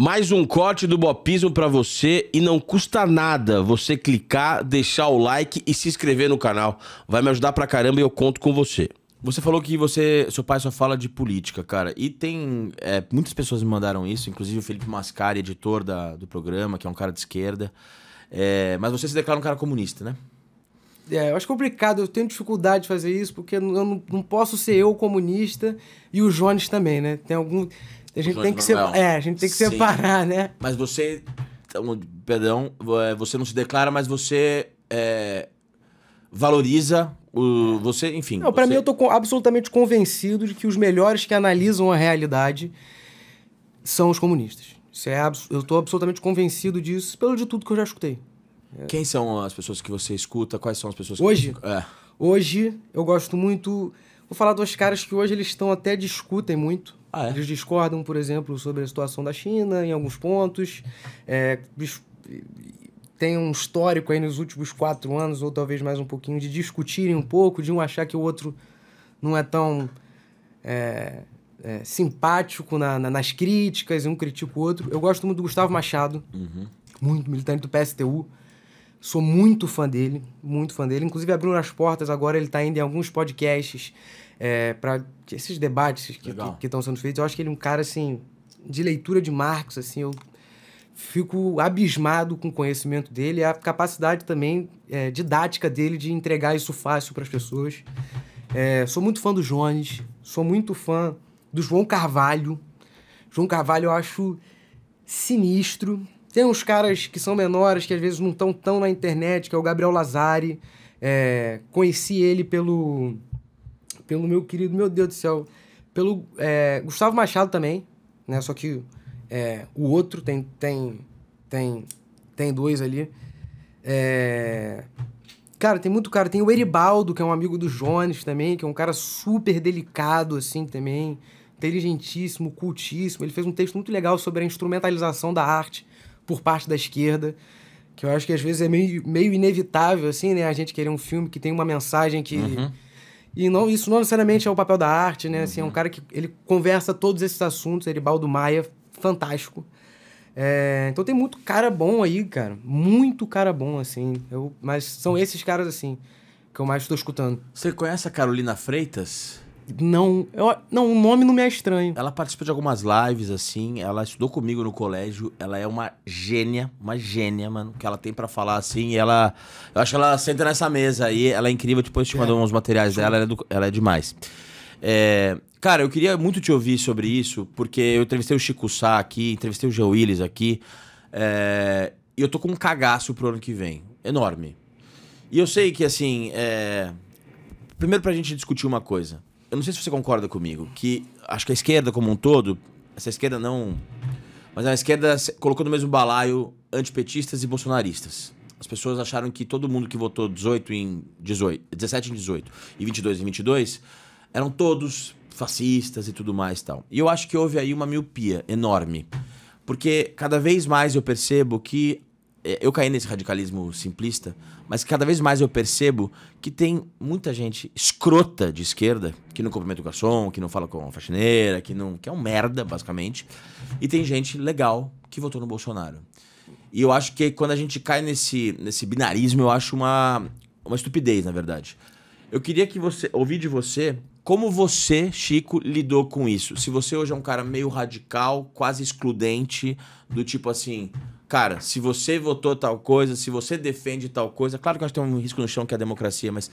Mais um corte do Bopismo pra você e não custa nada você clicar, deixar o like e se inscrever no canal. Vai me ajudar pra caramba e eu conto com você. Você falou que seu pai só fala de política, cara. E tem... muitas pessoas me mandaram isso, inclusive o Felipe Mascari, editor do programa, que é um cara de esquerda. Mas você se declara um cara comunista, né? Eu acho complicado, eu tenho dificuldade de fazer isso, porque eu não posso ser eu comunista e o Jones também, né? A gente tem que separar, né? Mas você... Perdão, você não se declara, mas você valoriza você, enfim... Não, pra mim eu tô absolutamente convencido de que os melhores que analisam a realidade são os comunistas. Eu tô absolutamente convencido disso de tudo que eu já escutei. Quem são as pessoas que você escuta? Quais são as pessoas que... Hoje? Hoje eu gosto muito... Vou falar dos caras que hoje eles discutem muito. Eles discordam, por exemplo, sobre a situação da China em alguns pontos. Tem um histórico aí nos últimos 4 anos, ou talvez mais um pouquinho, de discutirem um pouco, de um achar que o outro não é tão simpático nas críticas, e um critica o outro. Eu gosto muito do Gustavo Machado, muito militante do PSTU. Sou muito fã dele, muito fã dele. Inclusive, abriu as portas agora, ele está indo em alguns podcasts para esses debates que estão sendo feitos. Eu acho que ele é um cara, assim, de leitura de Marx, assim, eu fico abismado com o conhecimento dele e a capacidade também didática dele de entregar isso fácil para as pessoas. Sou muito fã do Jones, sou muito fã do João Carvalho. João Carvalho eu acho sinistro. Tem uns caras que são menores, que às vezes não estão tão na internet, que é o Gabriel Lazari. Conheci ele pelo meu querido, meu Deus do céu, pelo Gustavo Machado também, né? Só que o outro tem 2 ali. Cara, tem muito cara. Tem o Eribaldo, que é um amigo do Jones também, que é um cara super delicado, assim, também. Inteligentíssimo, cultíssimo. Ele fez um texto muito legal sobre a instrumentalização da arte por parte da esquerda, que eu acho que às vezes é meio inevitável, assim, né? A gente querer um filme que tem uma mensagem que... E isso não necessariamente é o papel da arte, né? Assim, é um cara que ele conversa todos esses assuntos, Eribaldo Maia, fantástico. Então tem muito cara bom aí, cara. Muito cara bom, assim. Mas são esses caras, assim, que eu mais estou escutando. Você conhece a Carolina Freitas? Não, o nome não me é estranho. Ela participa de algumas lives, assim, ela estudou comigo no colégio, ela é uma gênia, mano, que ela tem pra falar, assim, e eu acho que ela senta nessa mesa aí, ela é incrível, depois te mandou uns materiais dela, ela é demais. Cara, eu queria muito te ouvir sobre isso, porque eu entrevistei o Chico Sá aqui, entrevistei o Jean Willis aqui, e eu tô com um cagaço pro ano que vem, enorme. E eu sei que, assim, primeiro pra gente discutir uma coisa. Eu não sei se você concorda comigo, que acho que a esquerda como um todo, essa esquerda não... Mas a esquerda colocou no mesmo balaio antipetistas e bolsonaristas. As pessoas acharam que todo mundo que votou 17 em 18 e 22 em 22 eram todos fascistas e tudo mais e tal. E eu acho que houve aí uma miopia enorme. Porque cada vez mais eu percebo que... Eu caí nesse radicalismo simplista, mas cada vez mais eu percebo que tem muita gente escrota de esquerda, que não cumprimenta o garçom, que não fala com a faxineira, que é um merda, basicamente. E tem gente legal que votou no Bolsonaro. E eu acho que quando a gente cai nesse binarismo, eu acho uma estupidez, na verdade. Eu queria ouvir de você como você, Chico, lidou com isso. Se você hoje é um cara meio radical, quase excludente, do tipo assim... Cara, se você votou tal coisa, se você defende tal coisa... Claro que nós temos um risco no chão que é a democracia, mas...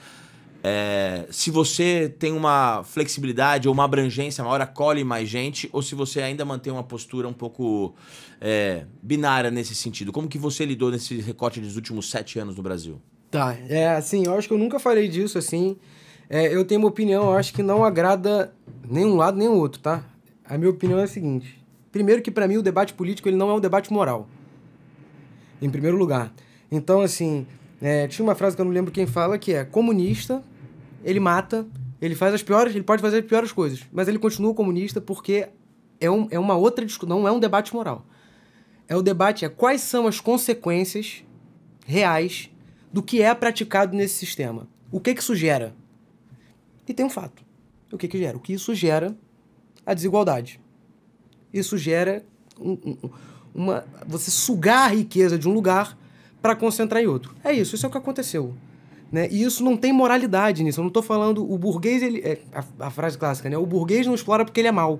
se você tem uma flexibilidade ou uma abrangência maior, acolhe mais gente, ou se você ainda mantém uma postura um pouco binária nesse sentido. Como que você lidou nesse recorte dos últimos 7 anos no Brasil? Tá, assim, eu acho que eu nunca falei disso, assim. Eu tenho uma opinião, eu acho que não agrada nem um lado nem o outro, tá? A minha opinião é a seguinte. Primeiro que, pra mim, o debate político ele não é um debate moral. Em primeiro lugar. Então, assim, tinha uma frase que eu não lembro quem fala, que é comunista, ele mata, ele pode fazer as piores coisas, mas ele continua comunista porque é uma outra discussão, não é um debate moral. O debate quais são as consequências reais do que é praticado nesse sistema. O que isso gera? E tem um fato. O que gera? O que isso gera? A desigualdade. Isso gera você sugar a riqueza de um lugar para concentrar em outro. É isso é o que aconteceu. Né? E isso não tem moralidade nisso. Eu não estou falando... O burguês, a frase clássica, né? O burguês não explora porque ele é mau.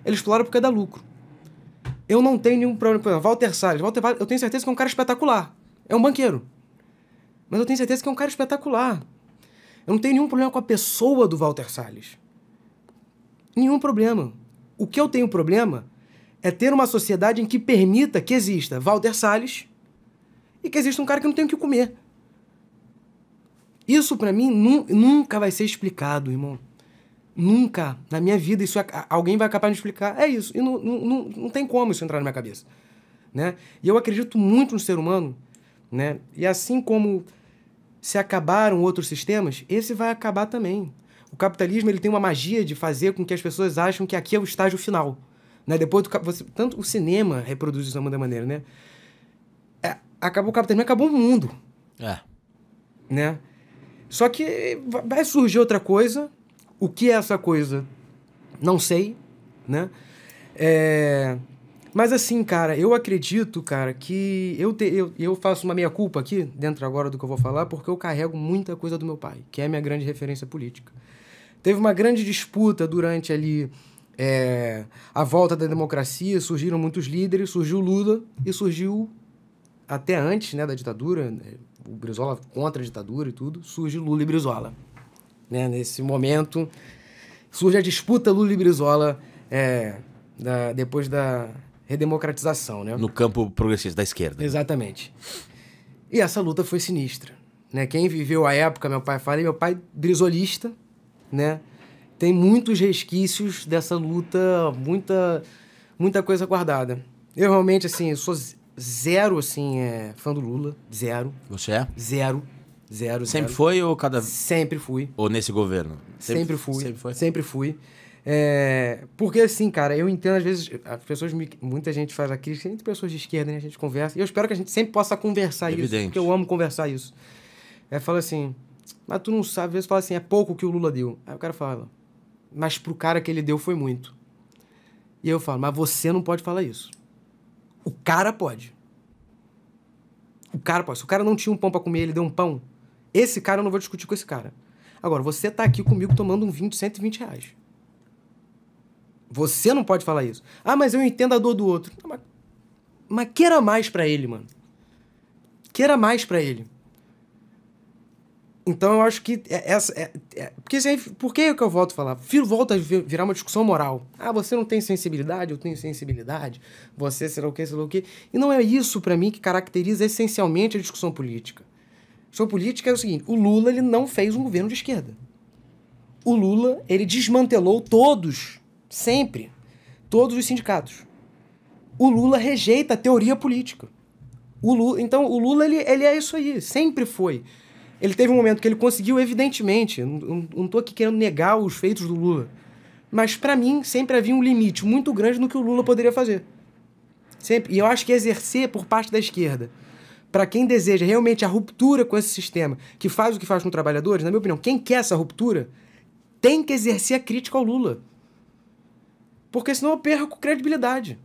Ele explora porque dá lucro. Eu não tenho nenhum problema. Por exemplo, Walter Salles, eu tenho certeza que é um cara espetacular. É um banqueiro. Mas eu tenho certeza que é um cara espetacular. Eu não tenho nenhum problema com a pessoa do Walter Salles. Nenhum problema. O que eu tenho problema é ter uma sociedade em que permita que exista Walter Salles e que exista um cara que não tem o que comer. Isso, pra mim, nunca vai ser explicado, irmão. Nunca. Na minha vida, isso alguém vai acabar de explicar. É isso. E não tem como isso entrar na minha cabeça. Né? E eu acredito muito no ser humano. Né? E assim como se acabaram outros sistemas, esse vai acabar também. O capitalismo ele tem uma magia de fazer com que as pessoas achem que aqui é o estágio final. Né? Depois tanto o cinema reproduz isso da maneira, né? Acabou o capitalismo, acabou o mundo. Né? Só que vai surgir outra coisa. O que é essa coisa? Não sei, né? Mas assim, cara, eu acredito, cara, que eu faço uma meia-culpa aqui, dentro agora do que eu vou falar, porque eu carrego muita coisa do meu pai, que é a minha grande referência política. Teve uma grande disputa durante ali a volta da democracia, surgiram muitos líderes, surgiu Lula e surgiu, até antes, né, da ditadura, o Brizola contra a ditadura e tudo, surge Lula e Brizola. Né? Nesse momento, surge a disputa Lula e Brizola depois da redemocratização. Né? No campo progressista, da esquerda. Exatamente. E essa luta foi sinistra. Né? Quem viveu a época, meu pai brizolista, né? Tem muitos resquícios dessa luta, muita coisa guardada. Eu realmente, assim, sou zero, assim, fã do Lula. Zero. Você é? Zero. Sempre foi ou cada... Sempre fui. Ou nesse governo? Sempre fui. Sempre foi? Sempre fui. Porque, assim, cara, eu entendo, às vezes, muita gente faz a crítica, entre pessoas de esquerda, né? A gente conversa. E eu espero que a gente sempre possa conversar isso, porque eu amo conversar isso. Fala assim, mas tu não sabe, às vezes fala assim, é pouco que o Lula deu. Aí o cara fala, mas pro cara que ele deu foi muito. E eu falo, mas você não pode falar isso. O cara pode. O cara pode. Se o cara não tinha um pão pra comer, ele deu um pão, esse cara eu não vou discutir com esse cara. Agora, você tá aqui comigo tomando um vinho de R$120. Você não pode falar isso. Ah, mas eu entendo a dor do outro. Mas queira mais pra ele, mano. Queira mais pra ele. Então, eu acho que por que eu volto a falar? Volta a virar uma discussão moral. Ah, você não tem sensibilidade, eu tenho sensibilidade. Você será o quê, será o quê. E não é isso, pra mim, que caracteriza essencialmente a discussão política. A discussão política é o seguinte, o Lula ele não fez um governo de esquerda. O Lula, ele desmantelou sempre, todos os sindicatos. O Lula rejeita a teoria política. Então, o Lula, ele é isso aí, sempre foi. Ele teve um momento que ele conseguiu, evidentemente, não estou aqui querendo negar os feitos do Lula, mas, para mim, sempre havia um limite muito grande no que o Lula poderia fazer. Sempre. E eu acho que exercer por parte da esquerda, para quem deseja realmente a ruptura com esse sistema, que faz o que faz com os trabalhadores, na minha opinião, quem quer essa ruptura, tem que exercer a crítica ao Lula. Porque senão eu perco credibilidade.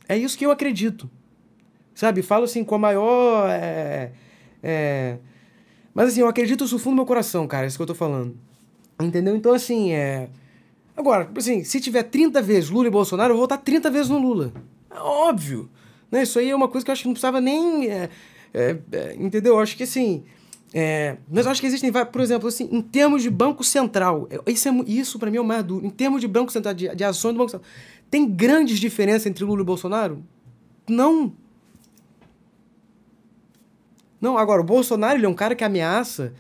É isso que eu acredito. Sabe? Falo assim com a maior... Mas assim, eu acredito isso fundo do meu coração, cara, isso que eu tô falando. Entendeu? Então, assim, Agora, assim, se tiver 30 vezes Lula e Bolsonaro, eu vou votar 30 vezes no Lula. É óbvio. Né? Isso aí é uma coisa que eu acho que não precisava nem... entendeu? Eu acho que, assim... mas eu acho que existem, por exemplo, assim, em termos de Banco Central, isso pra mim é o mais duro. Em termos de Banco Central, de ações do Banco Central, tem grandes diferenças entre Lula e Bolsonaro? Não. Não, agora, o Bolsonaro ele é um cara que ameaça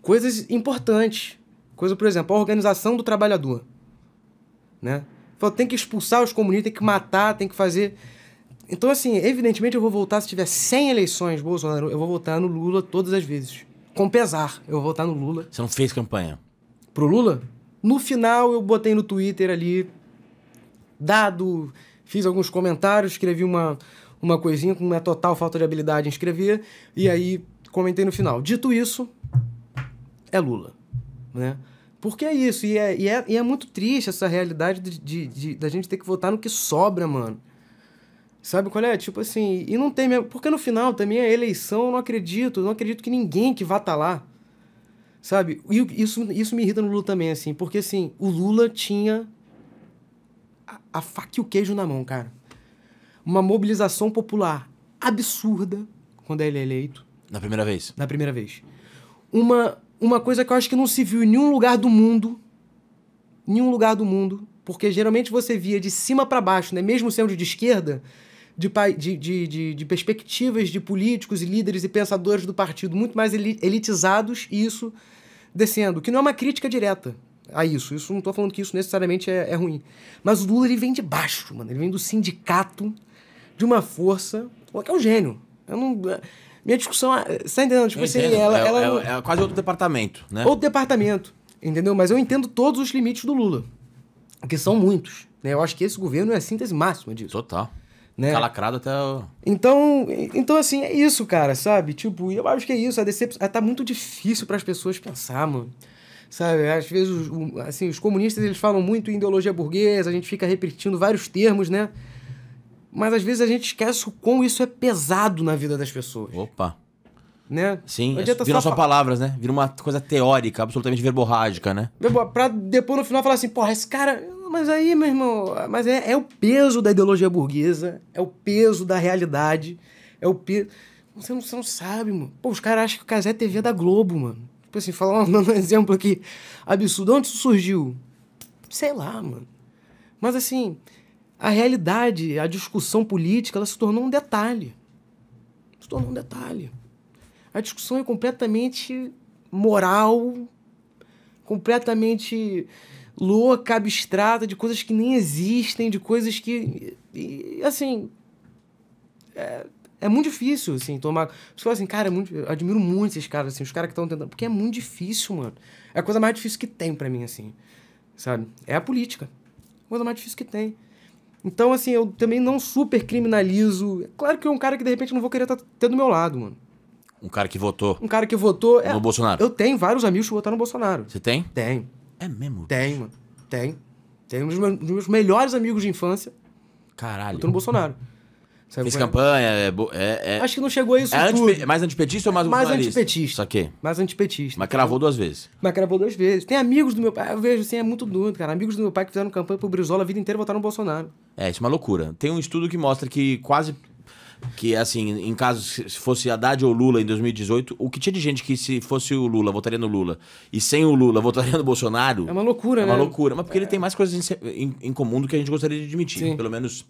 coisas importantes. Coisa, por exemplo, a organização do trabalhador. Né? Fala, tem que expulsar os comunistas, tem que matar, tem que fazer... Então, assim, evidentemente eu vou votar, se tiver 100 eleições, Bolsonaro, eu vou votar no Lula todas as vezes. Com pesar, eu vou votar no Lula. Você não fez campanha? Pro Lula? No final, eu botei no Twitter ali, fiz alguns comentários, escrevi uma coisinha com uma total falta de habilidade em escrever, e aí comentei no final. Dito isso, é Lula. Né? Porque é isso, e é muito triste essa realidade da gente ter que votar no que sobra, mano. Sabe qual é? Tipo assim, e não tem mesmo... Porque no final também a eleição, eu não acredito que ninguém que vá estar lá, sabe? E isso me irrita no Lula também, assim, porque assim, o Lula tinha a faca e o queijo na mão, cara. Uma mobilização popular absurda quando ele é eleito. Na primeira vez? Na primeira vez. Uma coisa que eu acho que não se viu em nenhum lugar do mundo, porque geralmente você via de cima para baixo, né? Mesmo sendo de esquerda, de perspectivas de políticos e líderes e pensadores do partido muito mais elitizados, e isso descendo, que não é uma crítica direta a isso. Isso não tô falando que isso necessariamente é ruim. Mas o Lula, ele vem de baixo, mano. Ele vem do sindicato, de uma força... que é um gênio. Eu não... Minha discussão... Você tá entendendo? Tipo assim, é quase outro departamento, né? Outro departamento, entendeu? Mas eu entendo todos os limites do Lula, que são muitos, né? Eu acho que esse governo é a síntese máxima disso. Total. Né? Calacrado até o... Então, assim, é isso, cara, sabe? Tipo, eu acho que é isso. A decepção... Tá muito difícil para as pessoas pensar, mano. Sabe? Às vezes, assim, os comunistas, eles falam muito em ideologia burguesa, a gente fica repetindo vários termos, né? Mas às vezes a gente esquece o quão isso é pesado na vida das pessoas. Opa. Né? Sim, viram só palavras, né? Vira uma coisa teórica, absolutamente verborrágica, né? Pra depois no final falar assim, porra, esse cara... Mas aí, meu irmão, mas é o peso da ideologia burguesa, é o peso da realidade, é o peso... Você não sabe, mano. Pô, os caras acham que o Cazé é TV da Globo, mano. Tipo assim, falar um exemplo aqui absurdo. Onde isso surgiu? Sei lá, mano. Mas assim, a realidade, a discussão política, ela se tornou um detalhe. Se tornou um detalhe. A discussão é completamente moral, completamente louca, abstrata, de coisas que nem existem, de coisas que... E, assim... É muito difícil, assim, tomar... Você fala assim, cara, eu admiro muito esses caras, assim, os caras que estão tentando... Porque é muito difícil, mano. É a coisa mais difícil que tem pra mim, assim, sabe? É a política. A coisa mais difícil que tem. Então, assim, eu também não super criminalizo... É claro que é um cara que, de repente, não vou querer ter do meu lado, mano. Um cara que votou? Um cara que votou... No Bolsonaro? Eu tenho vários amigos que votaram no Bolsonaro. Você tem? Tenho. É mesmo? Tenho, mano. Tenho. Tenho um dos meus melhores amigos de infância. Caralho. Votou no Bolsonaro. Sabe Fez campanha, Acho que não chegou a isso tudo. Mais antipetista ou mais bolsonarista? Antipetista. Saquei. Mais antipetista. Mas cravou 2 vezes. Mas cravou 2 vezes. Tem amigos do meu pai, eu vejo assim, é muito doido, cara. Amigos do meu pai que fizeram campanha pro Brizola a vida inteira votaram no Bolsonaro. Isso é uma loucura. Tem um estudo que mostra que quase... Que, assim, em caso se fosse Haddad ou Lula em 2018, o que tinha de gente que se fosse o Lula, votaria no Lula, e sem o Lula, votaria no Bolsonaro... É uma loucura, né? É uma loucura. Mas porque ele tem mais coisas em comum do que a gente gostaria de admitir. Sim. Pelo menos